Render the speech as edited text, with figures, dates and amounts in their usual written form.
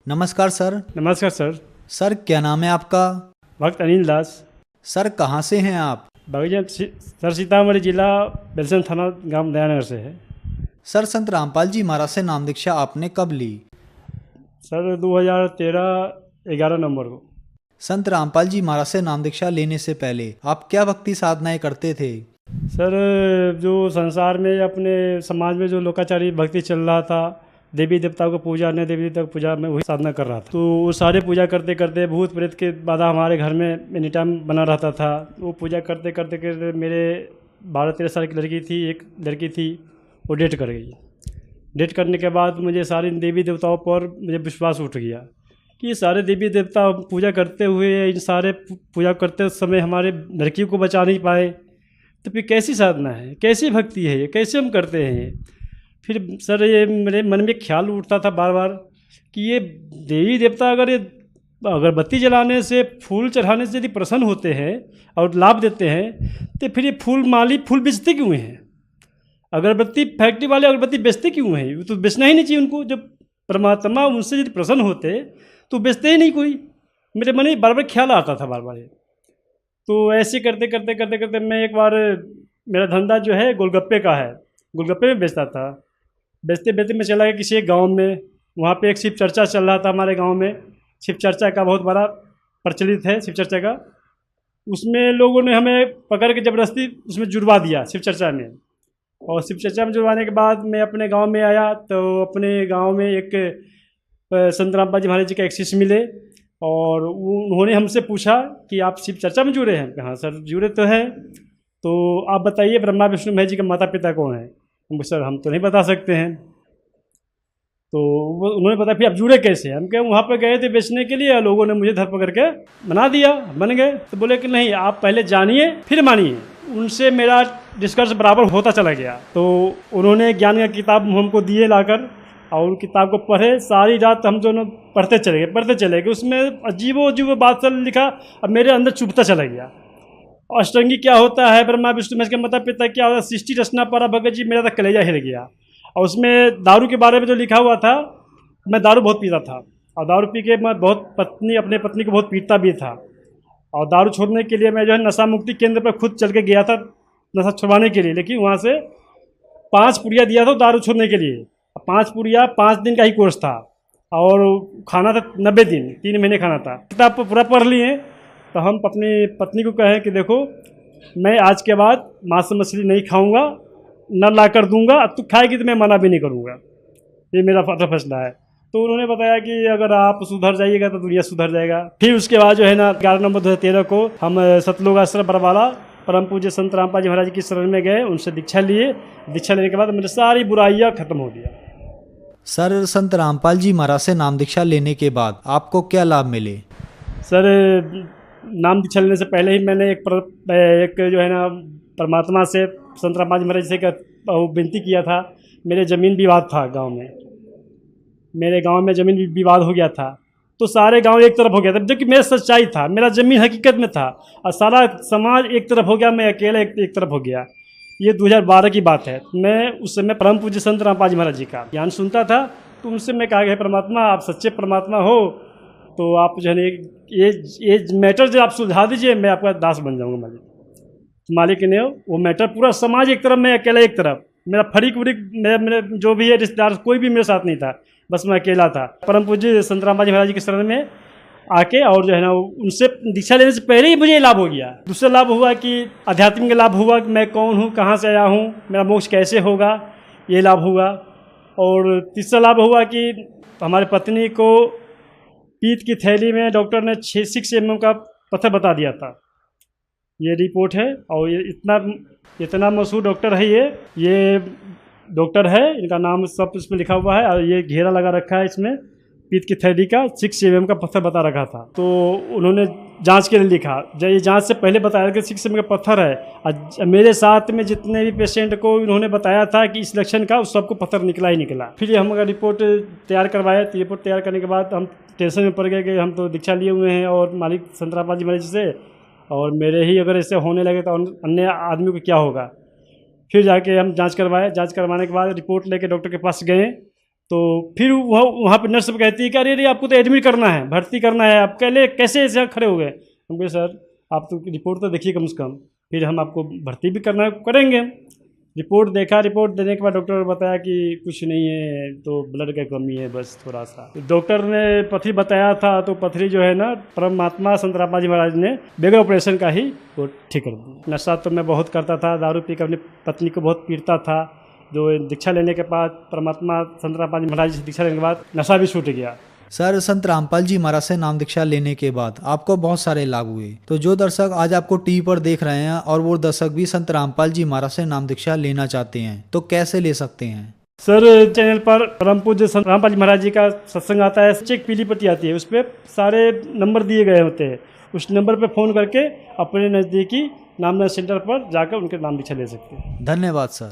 नमस्कार सर। नमस्कार sir. Sir क्या नाम है आपका? भक्त अनिल दास। सर कहाँ से हैं आप? बगैचा सर सीतामढ़ी जिला बेलसन थाना गांव दयानगर से है। सर संत रामपाल जी महाराज से नाम दीक्षा आपने कब ली? सर 2013-11 नवंबर को। संत रामपाल जी महाराज से नाम दीक्षा लेने से पहले आप क्या भक्ति साधनाएं करते थे? सर जो संसार में अपने समाज में जो लोकाचारी भक्ति चल रहा था, देवी देवताओं को पूजा, अन्य देवी देवताओं को पूजा, में वही साधना कर रहा था। तो वो सारे पूजा करते करते भूत प्रेत के बाधा हमारे घर में एनी टाइम बना रहता था। वो पूजा करते करते करते मेरे 12-13 साल की एक लड़की थी, वो डेट कर गई। डेट करने के बाद मुझे सारे देवी देवताओं पर मुझे विश्वास उठ गया कि ये सारे देवी देवता पूजा करते हुए, इन सारे पूजा करते समय हमारे लड़कियों को बचा नहीं पाए, तो फिर कैसी साधना है, कैसी भक्ति है ये, कैसे हम करते हैं ये। फिर सर ये मेरे मन में ख्याल उठता था बार बार कि ये देवी देवता अगर ये अगरबत्ती जलाने से, फूल चढ़ाने से यदि प्रसन्न होते हैं और लाभ देते हैं, तो फिर ये फूल माली फूल बेचते क्यों हैं? अगरबत्ती फैक्ट्री वाले अगरबत्ती बेचते क्यों हैं? वो तो बेचना ही नहीं चाहिए उनको। जब परमात्मा उनसे यदि प्रसन्न होते तो बेचते ही नहीं कोई। मेरे मन में बार बार ख्याल आता था बार बार। तो ऐसे करते करते करते करते मैं एक बार, मेरा धंधा जो है गोलगप्पे का है, गोलगप्पे में बेचता था। बेचते बेचते मैं चला गया किसी एक गाँव में। वहाँ पे एक शिव चर्चा चल रहा था हमारे गाँव में। शिव चर्चा का बहुत बड़ा प्रचलित है शिव चर्चा का। उसमें लोगों ने हमें पकड़ के ज़बरदस्ती उसमें जुड़वा दिया शिव चर्चा में। और शिव चर्चा में जुड़वाने के बाद मैं अपने गांव में आया, तो अपने गांव में एक संत रामपाल जी महाराज जी का एक शिष्य मिले और उन्होंने हमसे पूछा कि आप शिव चर्चा में जुड़े हैं? हाँ सर जुड़े तो हैं। तो आप बताइए ब्रह्मा विष्णु महेश जी के माता पिता कौन हैं? सर हम तो नहीं बता सकते हैं। तो उन्होंने बताया फिर आप जुड़े कैसे? हम कहे वहाँ पर गए थे बेचने के लिए, लोगों ने मुझे धरपकड़ के बना दिया, बन गए। तो बोले कि नहीं, आप पहले जानिए फिर मानिए। उनसे मेरा डिस्कस बराबर होता चला गया। तो उन्होंने ज्ञान का किताब हमको दिए लाकर, और उन किताब को पढ़े। सारी रात हम दोनों पढ़ते चले गए। उसमें अजीबो बात सब लिखा, अब मेरे अंदर चुभता चला गया। अष्टंगी क्या होता है, ब्रह्मा विष्णु महेश के माता पिता क्या होता है, सृष्टि रचना पारा भगत जी, मेरा तो कलेजा हिल गया। और उसमें दारू के बारे में जो लिखा हुआ था, मैं दारू बहुत पीता था और दारू पी के मैं अपने पत्नी को बहुत पीटता भी था। और दारू छोड़ने के लिए मैं जो है नशा मुक्ति केंद्र पर खुद चल के गया था नशा छुड़वाने के लिए। लेकिन वहाँ से 5 पुड़िया दिया था दारू छोड़ने के लिए। 5 पुड़िया 5 दिन का ही कोर्स था और खाना था 90 दिन, 3 महीने खाना था। किताब पूरा पढ़ लिए। तो हम अपनी पत्नी को कहें कि देखो, मैं आज के बाद मांस मछली नहीं खाऊंगा, न ला कर दूंगा, अब तू खाएगी तो मैं मना भी नहीं करूंगा, ये मेरा फैसला है। तो उन्होंने बताया कि अगर आप सुधर जाइएगा तो दुनिया सुधर जाएगा। फिर उसके बाद जो है ना 11 नवंबर 2013 को हम सतलोक आश्रम बरवाला परम पूज्य संत रामपाल जी महाराज की शरण में गए, उनसे दीक्षा लिए। दीक्षा लेने के बाद मेरी सारी बुराइयाँ खत्म हो गया। सर संत रामपाल जी महाराज से नाम दीक्षा लेने के बाद आपको क्या लाभ मिले? सर नाम दीक्षा लेने से पहले ही मैंने एक जो है ना परमात्मा से, संत रामपाल जी महाराज से विनती किया था। मेरे ज़मीन विवाद था गांव में, मेरे गांव में ज़मीन विवाद हो गया था। तो सारे गांव एक तरफ हो गया था, जबकि मेरा सच्चाई था, मेरा ज़मीन हकीकत में था, और सारा समाज एक तरफ हो गया, मैं अकेला एक तरफ हो गया। ये 2012 की बात है। मैं उस समय परम पूज्य संत रामपाल जी महाराज जी का ज्ञान सुनता था। तो उनसे मैं कहा, परमात्मा आप सच्चे परमात्मा हो तो आप जो है ये मैटर जो आप सुलझा दीजिए, मैं आपका दास बन जाऊँगा। मालिक ने वो मैटर, पूरा समाज एक तरफ, मैं अकेला एक तरफ, मेरा फरीक उरीक मेरे जो भी है रिश्तेदार, कोई भी मेरे साथ नहीं था, बस मैं अकेला था। परम पूज्य संत रामपाल जी महाराज जी के शरण में आके और जो है ना उनसे दीक्षा लेने से पहले ही मुझे लाभ हो गया। दूसरा लाभ हुआ कि आध्यात्मिक लाभ हुआ कि मैं कौन हूँ, कहाँ से आया हूँ, मेरा मोक्ष कैसे होगा, ये लाभ हुआ। और तीसरा लाभ हुआ कि हमारी पत्नी को पीत की थैली में डॉक्टर ने 6 mm का पत्थर बता दिया था। ये रिपोर्ट है। और ये इतना मशहूर डॉक्टर है, ये डॉक्टर है, इनका नाम सब इसमें लिखा हुआ है और ये घेरा लगा रखा है इसमें, पीत की थैली का 6 mm का पत्थर बता रखा था। तो उन्होंने जांच के लिए लिखा, जब ये जांच से पहले बताया कि 6 mm का पत्थर है। और मेरे साथ में जितने भी पेशेंट को उन्होंने बताया था कि इस लक्षण का, उस सबको पत्थर निकला ही निकला। फिर हम अगर रिपोर्ट तैयार करवाए, तो रिपोर्ट तैयार करने के बाद हम टेंशन में पड़ गए कि हम तो दीक्षा लिए हुए हैं और मालिक संत रामपाल जी महाराज से, और मेरे ही अगर ऐसे होने लगे तो अन्य आदमी को क्या होगा। फिर जाके हम जांच करवाए। जांच करवाने के बाद रिपोर्ट लेके डॉक्टर के पास गए, तो फिर वहाँ पे नर्स कहती है कि अरे आपको तो एडमिट करना है, भर्ती करना है, आप कैसे ऐसे खड़े हो गए। हम कहे सर आप तो रिपोर्ट तो देखिए कम से कम, फिर हम आपको भर्ती भी करना करेंगे। रिपोर्ट देखा, रिपोर्ट देने के बाद डॉक्टर ने बताया कि कुछ नहीं है, तो ब्लड का कमी है बस थोड़ा सा। डॉक्टर ने पथरी बताया था, तो पथरी जो है ना परमात्मा संत रामपाल जी महाराज ने बगैर ऑपरेशन का ही वो ठीक कर दी। नशा तो मैं बहुत करता था, दारू पी कर अपनी पत्नी को बहुत पीटता था। जो दीक्षा लेने के बाद परमात्मा संत रामपाल जी महाराज से दीक्षा लेने के बाद नशा भी छूट गया। सर, संत रामपाल जी महाराज से नाम दीक्षा लेने के बाद आपको बहुत सारे लाभ हुए। तो जो दर्शक आज आपको टीवी पर देख रहे हैं और वो दर्शक भी संत रामपाल जी महाराज से नाम दीक्षा लेना चाहते हैं, तो कैसे ले सकते हैं? सर, चैनल पर परम पूज्य संत रामपाल जी महाराज जी का सत्संग आता है, चेक पीली पट्टी आती है, उस पर सारे नंबर दिए गए होते हैं। उस नंबर पर फ़ोन करके अपने नज़दीकी नामदान सेंटर पर जाकर उनके नाम दीक्षा ले सकते हैं। धन्यवाद सर।